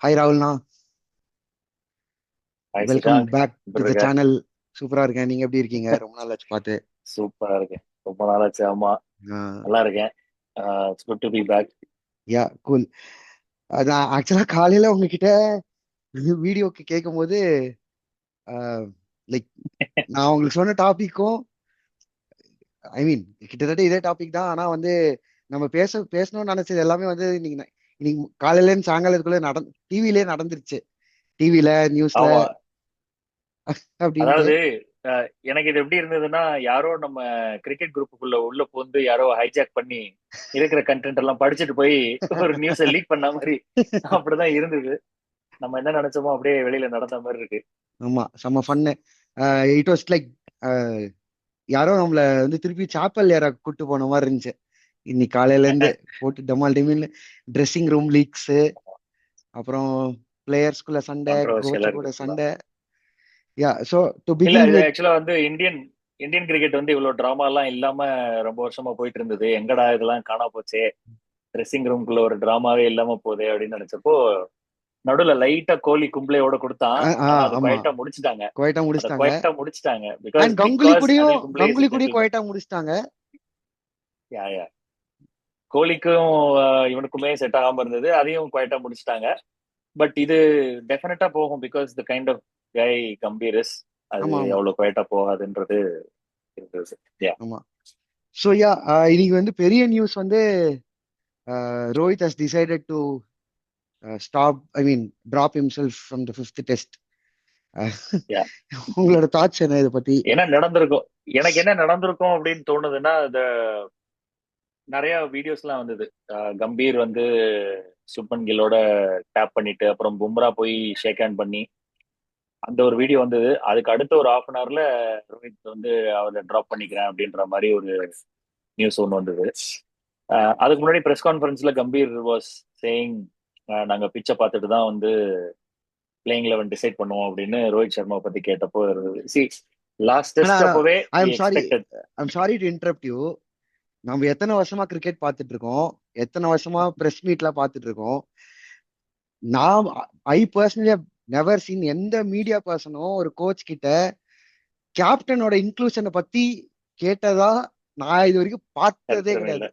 Hi ராகுல்ண்ணா. Hi welcome Siddhant. Back to எப்படி த இருக்க? சேனல். சூப்பரா இருக்கேன். நீங்க எப்படி இருக்கீங்க? ரொம்ப நாள் ஆச்சு பார்த்து. சூப்பரா இருக்கேன். ரொம்ப நாளாச்சு. ஆமா, நல்லா இருக்கேன். It's good to be back. Yeah cool. நான் ஆக்சுவலா காலையில உங்ககிட்ட வீடியோக்கு கேட்கும் போது லைக் நான் உங்களுக்கு சொன்ன டாபிக்கும் ஐ மீன் கிட்டத்தட்ட இதே டாபிக் தான். ஆனா வந்து நம்ம பேசணும்னு நினைச்சது எல்லாமே வந்து இன்னைக்கு காலையில இருந்து சாயங்காலத்துக்குள்ள டிவிலே நடந்துருச்சு. டிவில நியூஸ்ல ஆமா, அப்படின்ட்டு. அதாவது எனக்கு இது எப்படி இருந்ததுன்னா, யாரோ நம்ம கிரிக்கெட் குரூப்புக்குள்ள உள்ள புகுந்து யாரோ ஹைஜாக் பண்ணி இருக்கிற கண்டென்ட் எல்லாம் படிச்சுட்டு போய் ஒரு நியூஸை லீக் பண்ண மாதிரி அப்படிதான் இருந்தது. நம்ம என்ன நினைச்சோமோ அப்படியே வெளியில நடந்த மாதிரி இருக்கு. ஆமா, செம்ம ஃபன்னு. இட் வாஸ் லைக் யாரோ நம்மள வந்து திருப்பி சாப்பல் ஏற கூட்டு போன மாதிரி இருந்துச்சு. இன்னைக்கு காலையில இருந்து போட்டு டமால் டிமில் ட்ரெஸ்ஸிங் ரூம் லீக்ஸ், அப்புறம் பிளேயர்ஸ்குள்ள சண்டை, கான்ட்ரவர்ஷியலா கோச்சு கூட இருக்கு full ஆ. சண்டை. யா ஸோ டு இல்ல, பிகின் இது வித். ஆக்சுவலா வந்து இந்தியன் இந்தியன் கிரிக்கெட் வந்து இவ்வளவு டிராமா எல்லாம் இல்லாம ரொம்ப வருஷமா போயிட்டு இருந்தது. எங்கடா இதெல்லாம் காணா போச்சே, ட்ரெஸ்ஸிங் ரூம்குள்ள ஒரு டிராமாவே இல்லாம போதே அப்படின்னு நினைச்சப்போ, நடுவுல லைட்டா கோலி கும்பலையோட கொடுத்தான். ஆனா அது ஆமா, குவைட்டா முடிச்சிட்டாங்க. குவைட்டா அதை முடிச்சிட்டாங்க. குவைட்டா முடிச்சிட்டாங்க. பிகாஸ் அண்ட் கங்குலி பிகாஸ் கூடயும் அனில் கும்ப்ளே இஸ் கங்குலி a கூடயும் gentleman. குவைட்டா முடிச்சிட்டாங்க. யா யா கோலிக்கும் இவனுக்குமே செட் ஆகாம இருந்தது. அதையும் குவைட்டா முடிச்சிட்டாங்க. பட் இது டெஃபினட்டா போகும். Because the kind of guy Gambhir is, அது ஆமா ஆமா அவ்வளவு குவைட்டா போகாதுன்றது இருந்தது. யா. ஆமா. ஸோ யா இன்னைக்கு வந்து பெரிய நியூஸ் வந்து Rohit has decided to stop, I mean drop himself from the fifth test. யா உங்களோட தாட்ஸ் என்ன இதை பத்தி? என்ன நடந்திருக்கும்? எனக்கு என்ன நடந்திருக்கும் அப்படின்னு தோணுதுன்னா, நிறைய வீடியோஸ் எல்லாம் வந்தது. கம்பீர் வந்து சுப்மன் கில்லோட டேப் பண்ணிட்டு அப்புறம் பும்ரா போய் ஷேக் ஹேண்ட் பண்ணி அந்த ஒரு வீடியோ வந்தது. அதுக்கு அடுத்த ஒரு ஹாஃப் அன் ஹவர்ல ரோஹித் வந்து அவரை டிராப் பண்ணிக்கிறேன் அப்படின்ற மாதிரி ஒரு நியூஸ் ஒன்று வந்தது. அதுக்கு முன்னாடி பிரஸ் கான்ஃபரன்ஸ்ல கம்பீர் வாஸ் சேயிங், நாங்க பிச்சை பார்த்துட்டு தான் வந்து பிளேயிங் லெவன் டிசைட் பண்ணுவோம் அப்படின்னு ரோஹித் சர்மா பத்தி கேட்டப்போ இருந்தது. சி, லாஸ்ட் ஆனா டெஸ்ட் அப்பவே ஐ வி எம் sorry, expected. To interrupt you. நம்ம எத்தனை வருஷமா கிரிக்கெட் பார்த்துட்டு இருக்கோம், எத்தனை வருஷமா பிரஸ் மீட்ல பார்த்துட்டு இருக்கோம். நான் ஐ பர்சனலி நெவர் சீன் எந்த மீடியா பர்சனும் ஒரு கோச் கிட்ட கேப்டனோட இன்க்ளூஷனை பத்தி கேட்டதா நான் இது வரைக்கும் பார்த்ததே சரித்திரமே கிடையாது. இல்லை.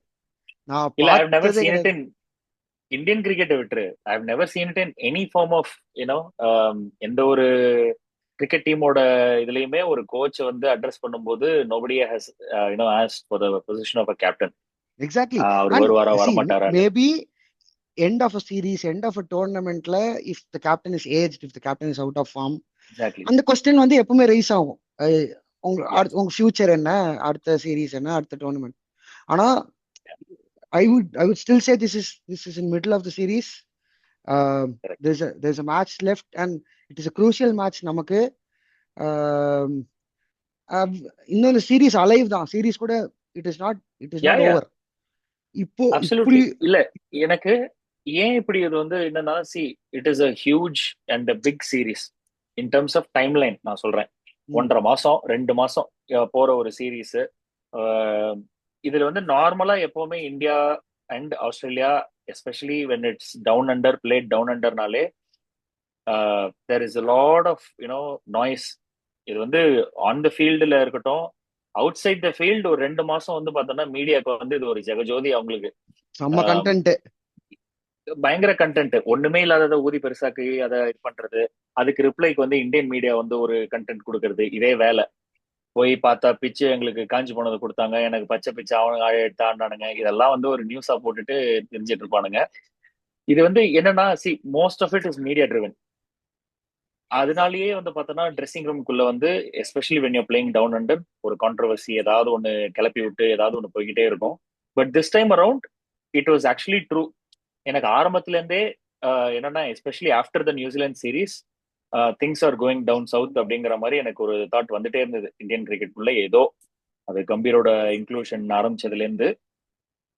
நான் இல்ல, ஐ ஹவ் நெவர் பார்த்ததே சீன் இட் கிடையாது. இன் இந்தியன் கிரிக்கெட்டை விட்டுரு. I have never seen it in any form of you know எந்த ஒரு கிரிக்கெட் டீமோட இதுலயுமே ஒரு கோச் வந்து அட்ரஸ் பண்ணும்போது nobody has ask for the position of a captain. Exactly. அவர் அண்ட் வருவாரா சி, வரமாட்டாரான்னு. Maybe end of a series, end of a tournamentல if the captain is aged, if the captain is out of form, exactly. அந்த question வந்து எப்பவுமே rice ஆகும். யா. உங்க ஃபியூச்சர் என்ன, அடுத்த சீரீஸ் என்ன, அடுத்த டோர்னமெண்ட். ஆனா I would still say this is in middle of the series. Correct. There's a match left and it is a crucial match நமக்கு. Um, இன்னொரு சீரீஸ் அலைவ் தான். சீரீஸ் கூட it is not it is yeah not yeah over. இப்போ இப்படி. Absolutely. இல்ல, எனக்கு ஏன் இப்படி இது வந்து என்னன்னா, see, it is a huge and a big series in terms of timeline. நான் சொல்றேன், ம், 1.5 மாசம் 2 மாசம் போற ஒரு சீரீஸ். இதுல வந்து நார்மலா எப்பவுமே India and Australia, especially when it's down under, played down அண்டர்னாலே there is a lot of noise. இது வந்து ஆன் த ஃபீல்டுல இருக்கட்டும், அவுட் சைட் த ஃபீல்டு ஒரு 2 மாசம் வந்து பார்த்தோம்னா மீடியாவுக்கு வந்து இது ஒரு ஜெகஜோதி அவங்களுக்கு. செம்ம ஆஹ் கண்டென்ட். பயங்கர கண்டென்ட், ஒண்ணுமே இல்லாததை ஊதி பெருசாக்கி அதை இது பண்றது. அதுக்கு ரிப்ளைக்கு வந்து இந்தியன் மீடியா வந்து ஒரு கண்டென்ட் கொடுக்கறது, இதே வேலை. போய் பார்த்தா பிச்சு எங்களுக்கு காஞ்சி போனதை கொடுத்தாங்க, எனக்கு பச்சை பிச்சு அவனுங்க எடுத்து ஆடினானுங்க, இதெல்லாம் வந்து ஒரு நியூஸா போட்டுட்டு தெரிஞ்சிட்டு இருப்பானுங்க. இது வந்து என்னன்னா, see, most of it is media driven. அதனாலயே வந்து பார்த்தோன்னா ட்ரெஸ்ஸிங் ரூம்குள்ள வந்து especially when you playing down under ஒரு கான்ட்ரவர்சி ஏதாவது ஒன்று கிளப்பி விட்டு ஏதாவது ஒன்று போய்கிட்டே இருக்கும். But this time around it was actually true. எனக்கு ஆரம்பத்துல இருந்தே என்னன்னா, especially after the New Zealand series, things are going down south அப்படிங்கிற மாதிரி எனக்கு ஒரு தாட் வந்துட்டே இருந்தது இந்தியன் கிரிக்கெட்டுக்குள்ள. ஏதோ அது கம்பீரோட இன்க்ளூஷன் ஆரம்பிச்சதுல இருந்து,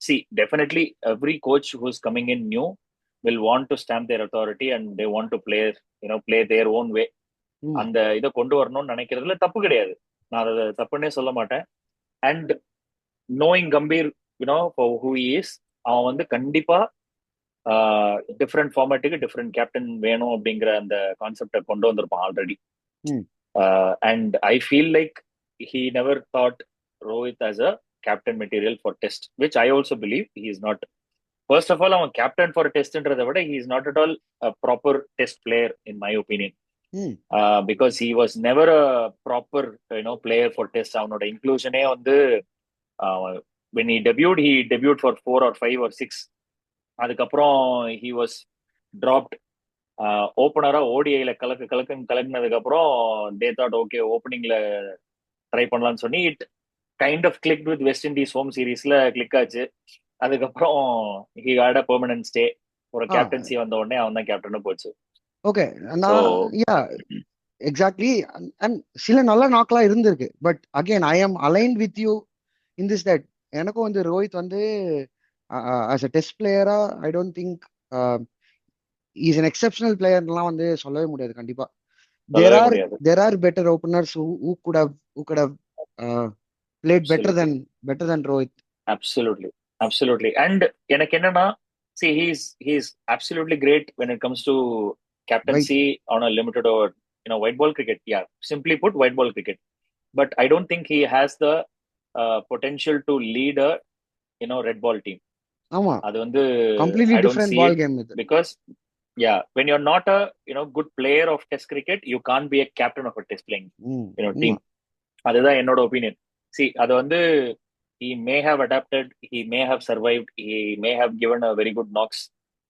C, definitely every coach who is coming in new will want to stamp their authority and they want to play their own way. ம். அந்த இதை கொண்டு வரணும்னு நினைக்கிறதுல தப்பு கிடையாது. நான் அதை தப்புன்னே சொல்ல மாட்டேன். And knowing Gambhir, for who he is, அவன் வந்து கண்டிப்பா டிஃப்ரெண்ட் ஃபார்மேட்டுக்கு டிஃப்ரெண்ட் கேப்டன் வேணும் அப்படிங்கிற அந்த கான்செப்டை கொண்டு வந்திருப்பான் ஆல்ரெடி. ம் and I feel like he never thought Rohit as a captain material for test, which I also believe he is not. First of all, அவன் captain for testன்றதை விட he is not at all a proper test player in my opinion. ம் Because he was never a proper player for test. அவனோட இன்க்ளூஷனே வந்து when he debuted for 4 or 5 or 6. அதுக்கப்புறம் he was dropped. ஓப்பனரா ஓடிஐல கலக்குனதுக்கு அப்புறம் they thought okay ஓப்பனிங்ல try பண்ணலாம்னு சொல்லி it kind of click with West Indies home சீரீஸ்ல கிளிக் ஆச்சு. அதுக்கப்புறம் he had a permanent stay. ஒரு ஆ கேப்டன்சி வந்த உடனே அவன் தான் கேப்டனும் போச்சு. ஓகே ஸோ நான் யா எக்ஸாக்ட்லி. அண்ட் சில நல்ல நாக்கெல்லாம் இருந்திருக்கு. But again I am aligned with you in this that எனக்கும் வந்து ரோஹித் வந்து ஆஸ் அ டெஸ்ட் பிளேயரா I don't think is an exceptional பிளேயர்லாம் வந்து சொல்லவே முடியாது கண்டிப்பா. there சொல்லவே are முடியாது. there are better openers who could have uh, played Absolutely. better than Rohit. Absolutely. Absolutely. And எனக்கு என்னன்னா, see, he's absolutely great when it comes to Right? captaincy on a limited over, white ball cricket. Yeah, simply put, white ball cricket. But I don't think he has the potential to lead a, red ball team. ஆமா, அது வந்து completely I don't different see ball it game இது. because, yeah, when you're not a, good player of test cricket, you can't be a captain of a test playing, ம் team. ஆமா அதுதான் என்னோட opinion. C அது வந்து he may have adapted, he may have survived, he may have given a very good knocks.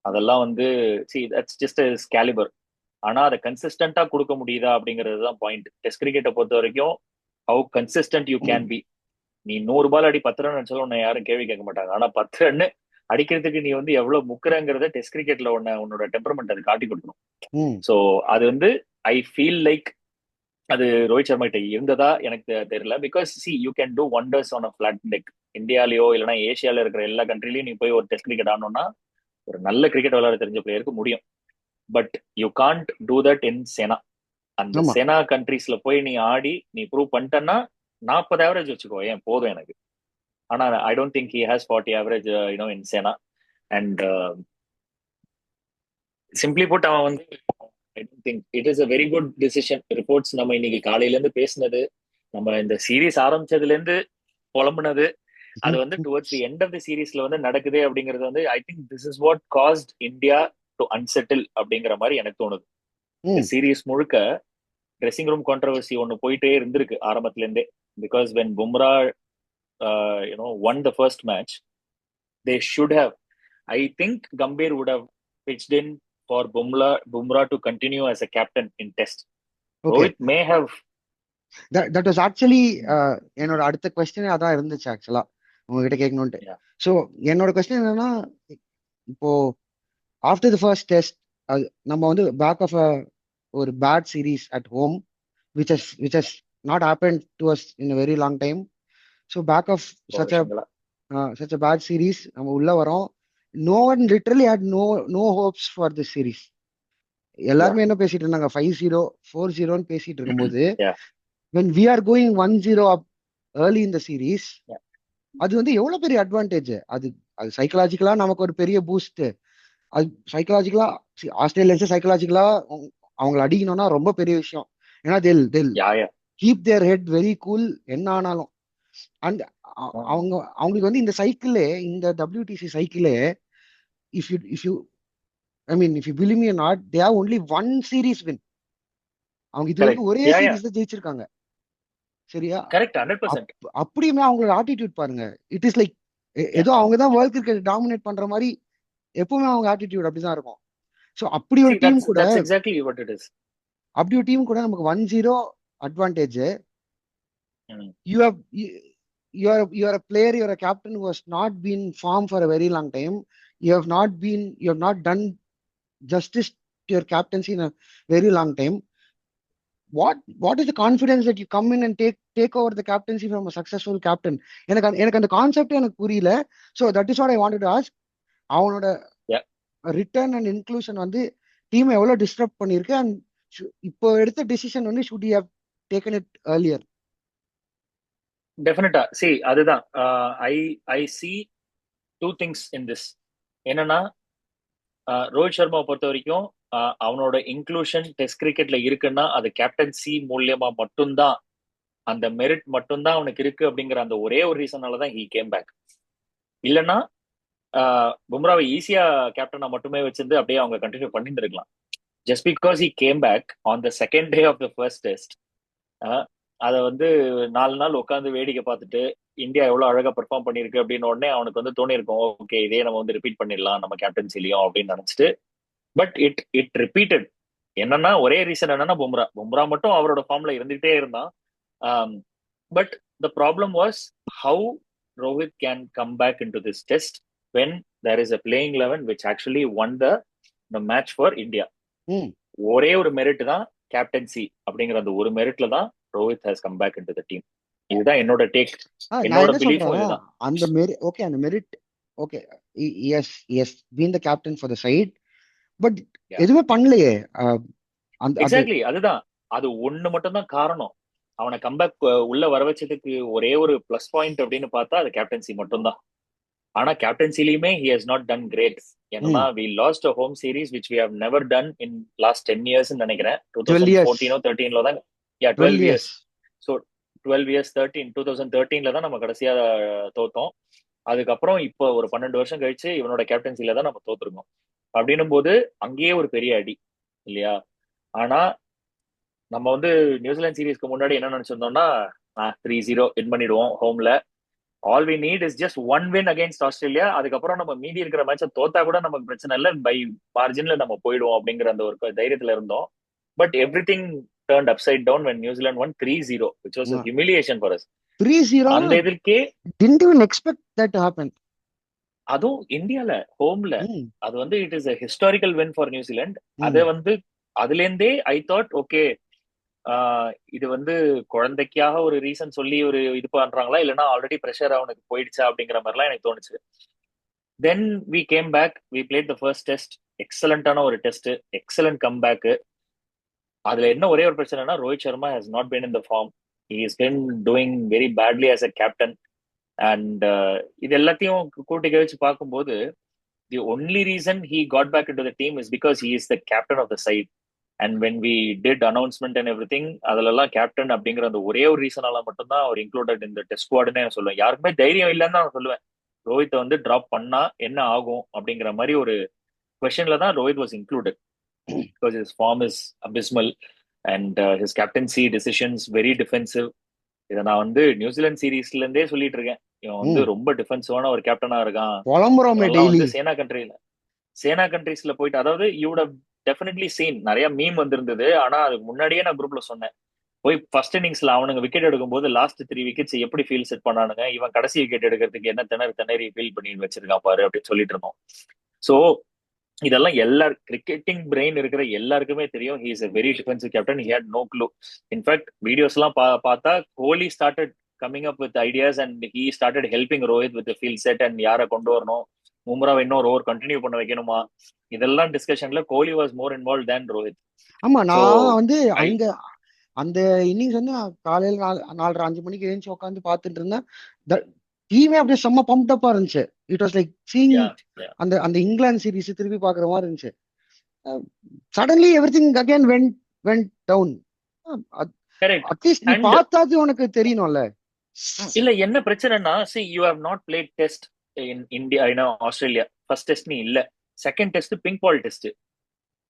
அதெல்லாம் வந்து see that's just his caliber. ஆனா அதை கன்சிஸ்டண்டா கொடுக்க முடியுதா அப்படிங்கிறது தான் பாயிண்ட். டெஸ்ட் கிரிக்கெட்டை பொறுத்த வரைக்கும் how consistent you can be. நீ 100 பால் அடி 10 ரன் அடிச்சாலும் உன்னை யாரும் கேள்வி கேட்க மாட்டாங்க. ஆனா 10 ரன் அடிக்கிறதுக்கு நீ வந்து எவ்வளவு முக்குறங்கிறத டெஸ்ட் கிரிக்கெட்ல உன்னோட டெம்பரமெண்ட் அது காட்டி கொடுக்கணும். ம் ஸோ அது வந்து ஐ ஃபீல் லைக் அது ரோஹித் சர்மா கிட்ட இருந்ததா எனக்கு தெரியல. Because see you can do wonders on a flat deck. இந்தியாலயோ இல்லைன்னா ஏசியால இருக்கிற எல்லா கண்ட்ரிலையும் நீ போய் ஒரு டெஸ்ட் கிரிக்கெட் ஆடணும்னா ஒரு நல்ல கிரிக்கெட் விளையாட தெரிஞ்ச பிளேயருக்கு முடியும். But you can't do that in SENA. அந்த ஆமா செனா கண்ட்ரீஸ்ல போய் நீ ஆடி நீ ப்ரூவ் பண்ணிட்டன்னா 40 ஆவரேஜ் வச்சுக்கோ, ஏன் போதும் எனக்கு. ஆனா I don't think he has 40 average in SENA. And simply put அவன் வந்து I don't think it is a very good decision. Reports நம்ம இன்னைக்கு காலையில இருந்து பேசினது, நம்ம இந்த சீரீஸ் ஆரம்பிச்சதுல இருந்து புலம்புனது, அது வந்து towards the end of the சீரீஸ்ல வந்து நடக்குது அப்படிங்கிறது வந்து I think this is what cost India to unsettle அப்படிங்கிற மாதிரி எனக்கு தோணுது. இந்த ம் சீரீஸ் முழுக்க ட்ரெஸ்ஸிங் ரூம் கான்ட்ரவர்சி ஒன்னு போயிட்டே இருந்திருக்கு ஆரம்பத்துல இருந்தே. Because when Bumrah won the first match, they should have, I think Gambhir would have pitched in for Bumrah to continue as a captain in test. Okay. Rohit may have. That was actually என்னோட அடுத்த கொஸ்டினே அதான் இருந்துச்சு ஆக்சுவலா உங்ககிட்ட கேட்கணும்ட்டு. Yeah. So என்னோட question என்னன்னா, இப்போ ஆஃப்டர் தி ஃபர்ஸ்ட் டெஸ்ட் நம்ம வந்து பேக் ஆஃப் ஒரு bad series at home which has not happened to us in a very long time. So back of such a bad series நம்ம உள்ள வரோம். No one literally had no hopes for this series. எல்லாருமே என்ன பேசிட்டு இருந்தாங்க, 5-0 4-0 பேசிட்டு இருக்கும்போது Yeah. when we are going 1-0 up early in the series, Yeah. அது வந்து எவ்வளவு பெரிய அட்வான்டேஜ். அது அது சைக்கலாஜிக்கலா நமக்கு ஒரு பெரிய பூஸ்ட். அது சைக்கலாஜிக்கலா ஆஸ்திரேலியன்ஸ் சைக்கலாஜிக்கலா அவங்களை அடிக்கணும்னா ரொம்ப பெரிய விஷயம். ஏன்னா they'll Yeah. keep their head very cool என்ன ஆனாலும். அண்ட் அவங்களுக்கு வந்து இந்த சைக்கிளே, இந்த WTC சைக்கிளே, if you I mean if you believe me or not, they have only one series win. அவங்க இது வரைக்கும் ஒரே சீரீஸ் தான் ஜெயிச்சிருக்காங்க. சரியா? கரெக்ட் 100%. அப்படியுமே அவங்களோட ஆட்டிடியூட் பாருங்க. இட் இஸ் லைக் ஏதோ அவங்க தான் வேர்ல்ட் கிரிக்கெட் டாமினேட் பண்ற மாதிரி எப்பவுமே அவங்க ஆட்டிடியூட் அப்படிதான் இருக்கும். ஸோ அப்படி ஒரு டீம் கூட எக்ஸாக்ட்லி வாட் இட் இஸ். அப்படி ஒரு டீம் கூட நமக்கு 1-0 advantage. You have you are a player, you are a captain who has not been formed for a very long time. You have not done justice to your captaincy in a very long time. What is the confidence that you come in and take over the captaincy from a successful captain? எனக்கு அந்த concept எனக்கு புரியல. So that is what I wanted to ask. அவனோட return and inclusion வந்து team எவ்வளவு disturb பண்ணிருக்கு, and இப்போ எடுத்த டிசிஷன் வந்து should he have taken it earlier? டெஃபினட்டா சி அதுதான் I see two things in this. என்னன்னா ரோஹித் சர்மா பொறுத்த வரைக்கும் அவனோட இன்க்ளூஷன் டெஸ்ட் கிரிக்கெட்ல இருக்குன்னா அது கேப்டன்சி மூலியமா மட்டும்தான், அந்த மெரிட் மட்டும்தான் அவனுக்கு இருக்கு அப்படிங்கிற அந்த ஒரே ஒரு ரீசனால தான் ஹீ கேம் பேக். இல்லைன்னா பும்ராவை ஈஸியா கேப்டனா மட்டுமே வச்சிருந்து அப்படியே அவங்க கண்டினியூ பண்ணிட்டு இருக்கலாம். Just because he came back on the second day of the first test, அதை வந்து 4 நாள் உட்காந்து வேடிக்கை பார்த்துட்டு இந்தியா எவ்வளவு அழகா பெர்ஃபார்ம் பண்ணிருக்கு அப்படின்னு உடனே அவனுக்கு வந்து தோணி இருக்கும், ஓகே இதே நம்ம வந்து ரிப்பீட் பண்ணிடலாம் நம்ம கேப்டன்சிலையும் அப்படின்னு நினைச்சிட்டு. But it repeated. என்னன்னா ஒரே ரீசன் என்னன்னா பும்ரா மட்டும் அவரோட ஃபார்ம்ல இருந்துகிட்டே இருந்தான். But the problem was how Rohit can come back in to this test when there is a playing 11 which actually won the match for India. ஒரே ஒரு மெரிட் தான் கேப்டன்சி அப்படிங்கிற அந்த ஒரு மெரிட்ல தான் Rohit has come back in to the team. இதுதான் என்னோட டேக், நான் என்னோட என்ன பிலீஃபும் சொல்றேன், இதுதான். அந்த merit okay, he's been the captain for the side, but எதுவுமே பண்ணலையே. அது எக்ஸாக்ட்லி, அதுதான். அது ஒண்ணு மட்டும் தான் காரணம். அவனை கம்பேக் உள்ள வர வச்சதுக்கு ஒரே ஒரு பிளஸ் பாயிண்ட் அப்படின்னு பார்த்தா அது கேப்டன்சி மட்டும்தான். ஆனா கேப்டன்சிலயுமே he has not done great. ஏன்னா we lost a home series which we have never done in last 10 years நினைக்கிறேன். 12 2014 தான். 12 years. ஸோ 12 years 2013 தான் நம்ம கடைசியா தோத்தோம். அதுக்கப்புறம் இப்போ ஒரு 12 வருஷம் கழிச்சு இவனோட கேப்டன்சில தான் நம்ம தோத்துருக்கோம். அப்படின்னும் போது அங்கேயே ஒரு பெரிய அடி இல்லையா? ஆனா நம்ம வந்து நியூசிலாந்து சீரீஸ்க்கு முன்னாடி என்ன நினைச்சிருந்தோம்னா 3-0 வின் பண்ணிடுவோம் ஹோம்ல. All we need is just one win against Australia. அதுக்கப்புறம் நம்ம மீதி இருக்கிற மேட்சை தோத்தா கூட நமக்கு பிரச்சனை இல்லை, பை மார்ஜின்ல நம்ம போயிடுவோம் அப்படிங்கிற அந்த ஒரு தைரியத்துல இருந்தோம். But every thing turned upside down when New Zealand won 3-0, which was a humiliation for us. 3-0 அந்த இதுக்கே didn't even expect that to happen. அதுவும் இந்தியால ஹோம்ல அது வந்து it is a historical win for New Zealand. அதை வந்து அதுல இருந்தே ஐ தாட் ஓகே, இது வந்து குழந்தைக்காக ஒரு ரீசன் சொல்லி ஒரு இது பண்றாங்களா, இல்லைன்னா ஆல்ரெடி ப்ரெஷர் அவனுக்கு போயிடுச்சா அப்படிங்கிற மாதிரிலாம் எனக்கு தோணுச்சு. Then we came back, we played the first test. எக்ஸலண்டான ஒரு டெஸ்ட், எக்ஸலண்ட் கம் பேக். அதுல என்ன ஒரே ஒரு பிரச்சனைனா Rohit Sharma has not been in the form. He is been doing very badly as a captain. And இது எல்லாத்தையும் கூட்டி கழிச்சு பார்க்கும்போது the only reason he got back in to the team is because he is the captain of the side. And when we did announcement and எவ்ரி திங், அதுலலாம் captain அப்படிங்கிற அந்த ஒரே ஒரு ரீசனால மட்டும்தான் அவர் இன்க்ளூடட் இந்த டெஸ்ட் ஸ்குவாடுன்னு நான் சொல்லுவேன். யாருக்குமே தைரியம் இல்லைன்னு நான் சொல்லுவேன். ரோஹித்தை வந்து டிராப் பண்ணா என்ன ஆகும் அப்படிங்கிற மாதிரி ஒரு கொஸ்டின்ல தான் Rohit was included. Because his form is abysmal and his captaincy decisions very defensive. இதை நான் வந்து நியூசிலாந்து சீரீஸ்ல இருந்தே சொல்லிட்டு இருக்கேன், இவன் வந்து ரொம்ப டிஃபென்சிவான ஒரு கேப்டனா இருக்கான். வந்து சேனா கண்ட்ரீஸ்ல போயிட்டு, அதாவது you would have definitely seen நிறைய மீம் வந்திருந்தது. ஆனா அதுக்கு முன்னாடியே நான் குரூப்ல சொன்னேன், போய் ஃபர்ஸ்ட் இன்னிங்ஸ்ல அவனுங்க விக்கெட் எடுக்கும் போது லாஸ்ட் 3 விக்கெட்ஸ் எப்படி ஃபீல் செட் பண்ணானுங்க, இவன் கடைசி விக்கெட் எடுக்கிறதுக்கு என்ன திணறி ஃபீல் பண்ணி வச்சிருக்கான் பாரு அப்படின்னு சொல்லிட்டு இருந்தோம். சோ இதெல்லாம் கிரிக்கெட்டிங் பிரெயின் இருக்கிற எல்லாருக்குமே தெரியும். He is a very defensive captain. He had no clue. In fact videos எல்லாம் பார்த்தா Kohli started coming up with ideas and he started helping Rohit with field set and யாரை கொண்டு வரணும், பும்ராவை இன்னொரு ஓவர் கண்டினியூ பண்ண வைக்கணுமா, இதெல்லாம் டிஸ்கஷன்ல கோலி வாஸ் மோர் இன்வால்வ் தேன் ரோஹித். ஆமா, நான் வந்து அந்த இன்னிங்ஸ் வந்து காலையில 4:30-5 மணிக்கு எழுந்து உட்காந்து பார்த்துட்டு இருந்தேன். டீமே அப்படியே செம்ம பம்ப்ட் அப்பா இருந்துச்சு. இட் வாஸ் லைக் சீங் அந்த இங்கிலாந்து சீரீஸ் திருப்பி பாக்குற மாதிரி இருந்துச்சு. Suddenly everything again went down. At least நீ பார்த்தாது உனக்கு தெரியணும்ல. இல்ல என்ன பிரச்சனைனா, see you have not played test in India, Australia. First test நீ இல்ல, second test pink ball test.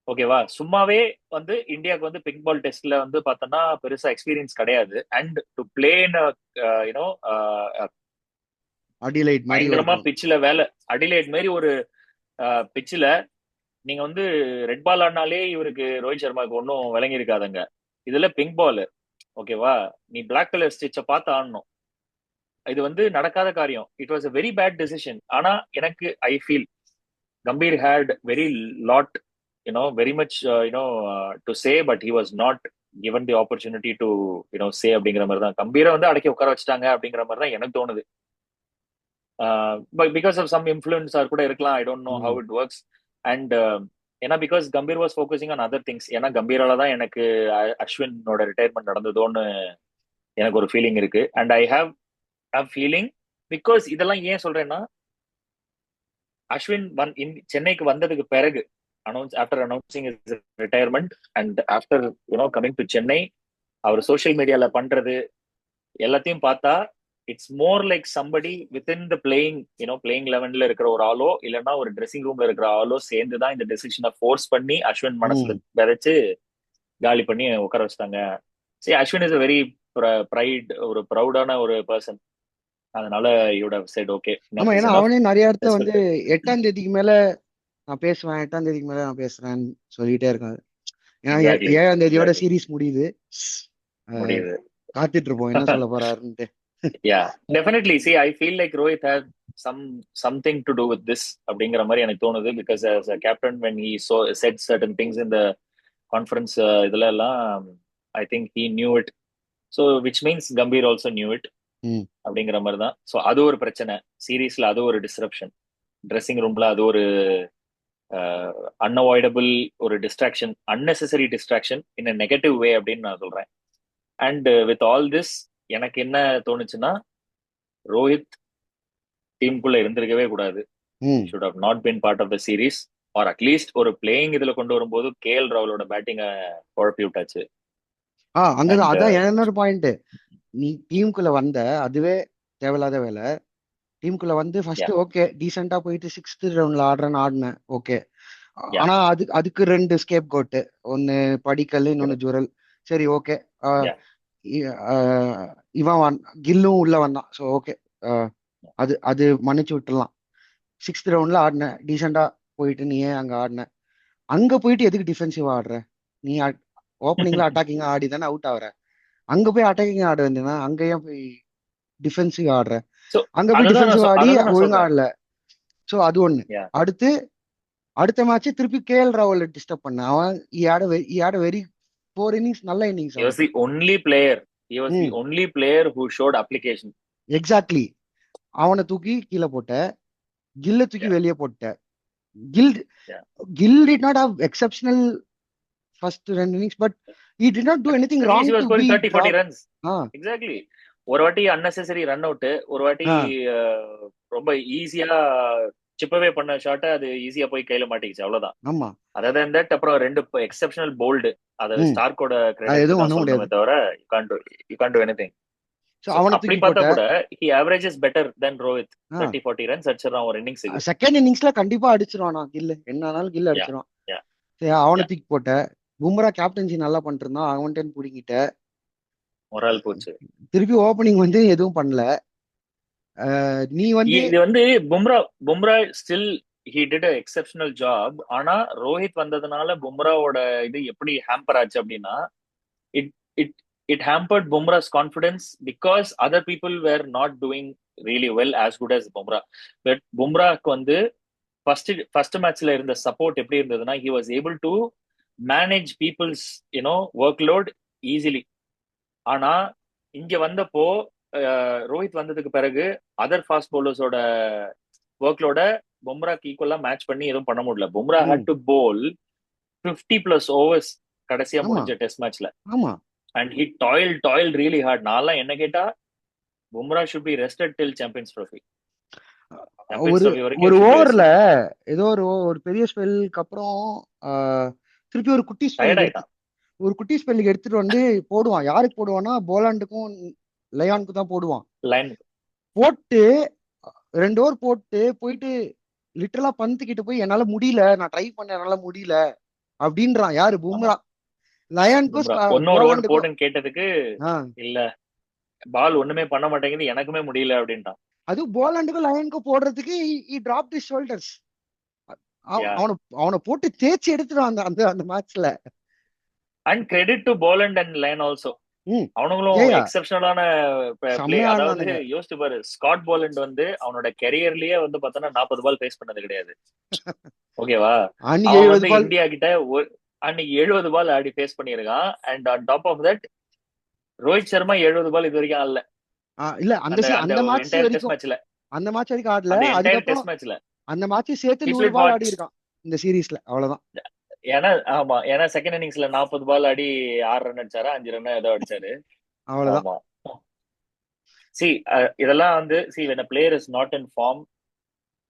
ஓகேவா? சும்மாவே வந்து இந்தியாவுக்கு வந்து பிங்க் பால் டெஸ்ட்ல வந்து பார்த்தோம்னா பெருசா எக்ஸ்பீரியன்ஸ் கிடையாது. And to play in you know Adelaide மாதிரி பயங்கரமா பிச்சில் அடிலைட் மாதிரி ஒரு பிச்சில் நீங்க வந்து ரெட் பால் ஆடினாலே இவருக்கு ரோஹித் சர்மாவுக்கு ஒன்றும் விளங்கி இருக்காதுங்க. இதுல பிங்க் பால், ஓகேவா? நீ பிளாக் கலர் ஸ்டிச்சை பார்த்து ஆடணும். இது வந்து நடக்காத காரியம். It was a very bad decision. ஆனா எனக்கு I feel Gambhir had very lot very much to say, but he was not given the opportunity to say அப்படிங்கிற மாதிரி தான். கம்பீரை வந்து அடக்கி உட்கார வச்சுட்டாங்க அப்படிங்கிற மாதிரி தான் எனக்கு தோணுது. பிகாஸ் ஆஃப் சம் இன்ஃப்ளூயன்ஸார் கூட இருக்கலாம். I don't know how it works. And ஏன்னா because Gambhir was focusing on other things. ஏன்னா கம்பீரால தான் எனக்கு அஸ்வினோட ரிட்டையர்மெண்ட் நடந்ததோன்னு எனக்கு ஒரு ஃபீலிங் இருக்கு. And I have feeling because இதெல்லாம் ஏன் சொல்றேன்னா, அஸ்வின் சென்னைக்கு வந்ததுக்கு பிறகு after announcing is retirement and after coming to Chennai, அவர் சோஷியல் மீடியால பண்றது எல்லாத்தையும் பார்த்தா it's more like somebody within the playing லெவன்ல இருக்கிற ஒரு ஆளோ இல்லைன்னா ஒரு ட்ரெஸ்ஸிங் ரூம்ல இருக்கிற ஆளோ சேர்ந்து தான் இந்த டெசிஷனை ஃபோர்ஸ் பண்ணி அஸ்வின் மனசுல ம் விதைச்சு காலி பண்ணி உட்கார வச்சிட்டாங்க. சரி, அஸ்வின் இஸ் வெரி ஒரு ப்ரௌடான ஒரு பர்சன். அதனால யூட் ஹவ் செட் ஓகே, ஆமா, இனஃப் இஸ் ஏன்னா இனஃப், அவனே நிறைய இடத்துல லெட்ஸ் வந்து ஃபில்டர். 8ஆம் தேதிக்கு மேல நான் பேசுவேன், 8ஆம் தேதிக்கு மேல நான் பேசுறேன்னு சொல்லிட்டே இருக்காரு. ஏன்னா எக்ஸாக்ட்லி, 7ஆம் தேதியோட எக்ஸாக்ட்லி. சீரீஸ் முடியுது. அஹ் முடியுது. காத்துட்டு இருப்போம் என்ன சொல்ல போறாருன்ட்டு. Yeah, definitely. See, I feel like Rohit had some something to do with this அப்படிங்கிற மாதிரி எனக்கு தோணுது. Because as a captain when he said certain things in the conference, இதுல எல்லாம் I think he knew it. So which means Gambhir also new it ம் அப்படிங்கிற மாதிரி தான். ஸோ அது ஒரு பிரச்சனை சீரீஸ்ல, அது ஒரு டிஸ்ரப்ஷன். ட்ரெஸ்ஸிங் ரூம்ல அது ஒரு அன்அவாய்டபிள் ஒரு டிஸ்ட்ராக்ஷன், அன்னெசரி டிஸ்ட்ராக்ஷன் இன் அ நெகட்டிவ் வே அப்படின்னு நான் சொல்றேன். அண்ட் வித் ஆல் திஸ் எனக்கு என்ன தோணுச்சுன்னா, ரோஹித் டீமுக்குள்ள இருந்திருக்கவே கூடாது. Hmm should have not been part of the series. Or at least ஒரு பிளேயிங் இதுல கொண்டு வரும்போது கேஎல் ராகுலோட பேட்டிங்கை குழப்பி விட்டாச்சு. அங்கதான் அண்ட் அதான் என்னோட பாயிண்ட். நீ டீமுக்குள்ள வந்த அதுவே தேவையில்லாத வேலை. டீமுக்குள்ள வந்து யா, ஃபர்ஸ்ட் ஓகே டீசெண்டா போயிட்டு 6th ரவுண்ட்ல ஆடுறேன்னு ஆடினேன், ஓகே. யா, ஆனா அதுக்கு 2 ஸ்கேப் கோட்டு, ஒன்னு படிக்கல், இன்னொன்னு ஜுரல். சரி, ஓகே. யா. இவன் கில்லும் உள்ள வந்தான், ஸோ ஓகே. அது அது மன்னிச்சு விட்டுலாம். 6th ரவுண்ட்ல ஆடின டீசெண்டா போயிட்டு நீ ஏன் அங்க ஆடின? அங்க போயிட்டு எதுக்கு டிஃபென்சிவா ஆடுற? நீ ஓப்பனிங்ல அட்டாக்கிங்கா ஆடி தானே அவுட் ஆகுற. அங்க போய் அட்டாக்கிங் ஆட வேண்டியதுனா அங்க ஏன் போய் டிஃபென்சிவ் ஆடுற? ஸோ அங்க போய் அததான் டிஃபென்சிவ் ஆடி அததான் நான் ஒழுங்கா சொல்றேன். ஆடல. ஸோ அது ஒண்ணு. யா, அடுத்து அடுத்த மேட்ச் திருப்பி கேஎல் ராகுல் டிஸ்டர்ப் பண்ண. அவன் ஈ ஆட வெரி 4 இன்னிங்ஸ், நல்ல இன்னிங்ஸ் he was அவனுக்கு. the only player he was the ம் only player who showed application. Exactly. அவனை தூக்கி கீழே போட்ட, கில்ல தூக்கி Yeah, வெளியே போட்ட. Gill yeah. Gill did not have exceptional first 2 innings, but he did not do But anything at least wrong he was to be scoring 30-40 dropped. runs. Ah Exactly. ஒரு வாட்டி unnecessary ரன் அவுட், ஒரு வாட்டி ஆ ரொம்ப ஈஸியா சிப்பவே பண்ண ஷாட்டை அது ஈஸியா போய் கையில மாட்டிக்கிச்சு, அவ்வளவுதான். ஆமா. அதர் than that, அப்புறம் 2 எக்ஸப்ஷனல் போல்டு. அதை ம் ஸ்டார்க்கோட அது கிரெடிட் எதுவும் தான் பண்ண முடியாது. சொல்லணுமே தவிர you Khan to anything. So so அவனை அப்படி தூக்கி பார்த்தா போட்ட. கூட he averages better than Rohit. ஆ 30-40 ரன்ஸ் அடிச்சிடறான் ஒரு இன்னிங்ஸுக்கு. செகண்ட் இன்னிங்ஸ்ல கண்டிப்பா அடிச்சிருவான். நான் கில்லு என்ன ஆனாலும் கில் யா, அடிச்சிருவான். யா, சரி, அவனை யா. தூக்கி போட்ட. பும்ரா கேப்டன்சி நல்லா பண்ணிட்டு இருந்தான், அவன்கிட்ட பிடிக்கிட்ட. மொரால் போச்சு. திருப்பி ஓப்பனிங் வந்து எதுவும் பண்ணல. நீ வந்து இது வந்து Bumrah Bumrah still he did a exceptional job. ஆனா ரோஹித் வந்ததுனால பும்ராவோட இது எப்படி ஹேம்பர் ஆச்சு அப்படின்னா, it it it hampered Bumrah's confidence because other people were not doing really well as good as Bumrah. But பும்ராக்கு வந்து ஃபர்ஸ்ட் மேட்ச்ல இருந்த சப்போர்ட் எப்படி இருந்ததுன்னா, he was able to manage people's workload easily. ஆனா இங்க வந்தப்போ ரோஹித் வந்ததுக்கு பிறகு அதர் ஃபாஸ்ட் பவுலர்ஸோட ஒர்க்லோட பும்ராக்கு ஈக்குவலா மேட்ச் பண்ணி எதுவும் பண்ண முடியல. பும்ரா ம் ஹேட் டு போல் 50+ ஓவர்ஸ் கடைசியா ஆமா முடிஞ்ச டெஸ்ட் மேட்ச்ல. ஆமா. And he toil really heart. நான்லாம் என்ன கேட்டா Bumrah should be rested till champions trophy. Champions ஒரு ட்ரோஃபி வரைக்கும் ஒரு ஷுட் பி ஓவர்ல ரெஸ்டட். ஏதோ ஒரு பெரிய ஸ்பெல்லுக்கு அப்புறம் திருப்பி ஒரு குட்டி டயர்ட் ஸ்பெல்லுக்கு ஆயிட்டான். எடுத்துட்டு வந்து போடுவான். யாருக்கு போடுவான்னா போலாண்டுக்கும் லயானுக்கும் தான் போடுவான். லைன். போட்டு 2 ஓவர் போட்டு போயிட்டு லிட்டரலா பந்து கிட்ட போய் என்னால முடியல, நான் ட்ரை பண்ண என்னால முடியல அப்படின்றான். யாரு? ஆமா, பும்ரா. லயனுக்கும் பும்ரா ஒன்னொரு ஓவர் போலாண்டுக்கும். போடுன்னு கேட்டதுக்கு ஆ இல்ல, பால் ஒண்ணுமே பண்ண மாட்டேங்குது, எனக்குமே முடியல அப்படின்ட்டான். அதுவும் போலாண்டுக்கும் லயனுக்கும் போடுறதுக்கு டிராப் தி ஷோல்டர்ஸ். யா. அவனை அவனை போட்டு தேய்ச்சி எடுத்துருவான் அந்த அந்த அந்த மேட்ச்ல. And credit to Poland and line also. ம் அவனுங்களும் ஏயா எக்ஸப்ஷனலான பிளே. செம்மையா அதாவது ஆடினானுங்க. யோசிச்சு பாரு, ஸ்காட் போலண்ட் வந்து அவனோட கெரியர்லயே வந்து பார்த்தோன்னா 40 பால் ஃபேஸ் பண்ணது கிடையாது. ஓகேவா? அன்னைக்கு அவன் 70 வந்து பால். இந்தியா கிட்ட அன்னைக்கு 70 பால் ஆடி ஃபேஸ் பண்ணியிருக்கான். And on top of that Rohit Sharma 70 ball இது வரைக்கும் ஆடல. இல்ல அந்த அந்த அந்த அந்த மேட்ச் என்டையர் டெஸ்ட் வரைக்கும். மேட்ச்ல, அந்த மேட்ச் வரைக்கும் ஆடல. அந்த என்டையர் அதுக்கப்புறம் டெஸ்ட் மேட்ச்ல அந்த மேட்ச் சேர்த்து இஃப் 100 இட் பால் வாட். ஆடி இருக்கான் இந்த சீரீஸ்ல, அவ்வளவுதான். ஏன்னா செகண்ட் இன்னிங்ஸ்ல 40 பால் ஆடி 6 ரன் அடிச்சாரா, 5 ரன் ஏதோ அடிச்சாரு. அவ்வளவுதான். ஆமா. சி, இதெல்லாம் வந்து when a player is not in form,